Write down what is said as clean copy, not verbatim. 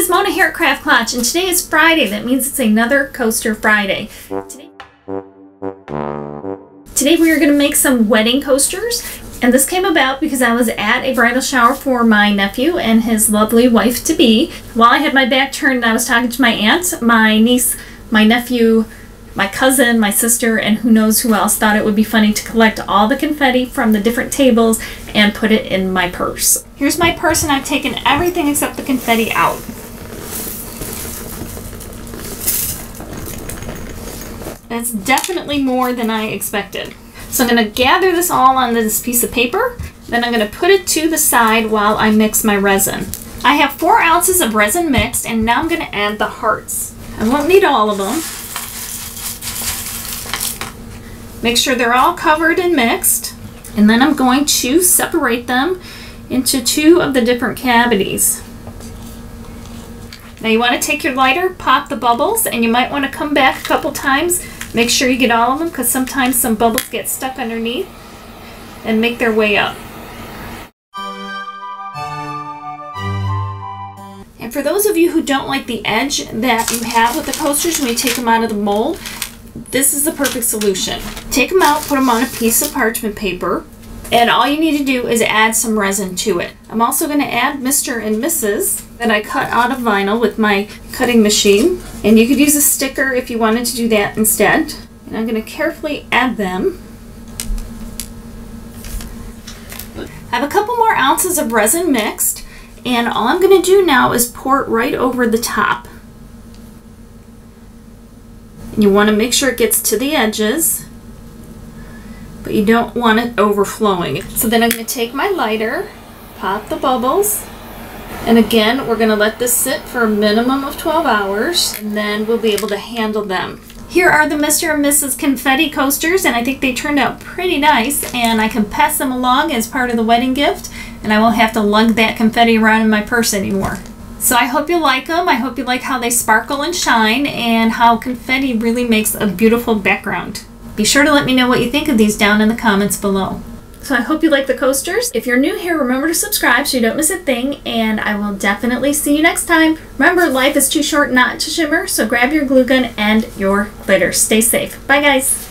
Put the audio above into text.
it's Mona here at Craft Klatch, and today is Friday. That means it's another Coaster Friday. Today we are going to make some wedding coasters, and this came about because I was at a bridal shower for my nephew and his lovely wife-to-be. While I had my back turned and I was talking to my aunt, my niece, my nephew, my cousin, my sister, and who knows who else thought it would be funny to collect all the confetti from the different tables and put it in my purse. Here's my purse, and I've taken everything except the confetti out. That's definitely more than I expected. So I'm going to gather this all on this piece of paper. Then I'm going to put it to the side while I mix my resin. I have 4 ounces of resin mixed, and now I'm going to add the hearts. I won't need all of them. Make sure they're all covered and mixed. And then I'm going to separate them into 2 of the different cavities. Now you want to take your lighter, pop the bubbles, and you might want to come back a couple times. Make sure you get all of them, because sometimes some bubbles get stuck underneath and make their way up. And for those of you who don't like the edge that you have with the coasters when you take them out of the mold, this is the perfect solution. Take them out, put them on a piece of parchment paper, and all you need to do is add some resin to it. I'm also going to add Mr. and Mrs. that I cut out of vinyl with my cutting machine. And you could use a sticker if you wanted to do that instead. And I'm going to carefully add them. I have a couple more ounces of resin mixed, and all I'm going to do now is pour it right over the top. And you want to make sure it gets to the edges, but you don't want it overflowing. So then I'm going to take my lighter, pop the bubbles, and again we're going to let this sit for a minimum of 12 hours, and then we'll be able to handle them. Here are the Mr. and Mrs. confetti coasters, and I think they turned out pretty nice, and I can pass them along as part of the wedding gift, and I won't have to lug that confetti around in my purse anymore. So I hope you like them. I hope you like how they sparkle and shine, and how confetti really makes a beautiful background. Be sure to let me know what you think of these down in the comments below. So I hope you like the coasters. If you're new here, remember to subscribe so you don't miss a thing, and I will definitely see you next time. Remember, life is too short not to shimmer, so grab your glue gun and your glitter. Stay safe. Bye, guys.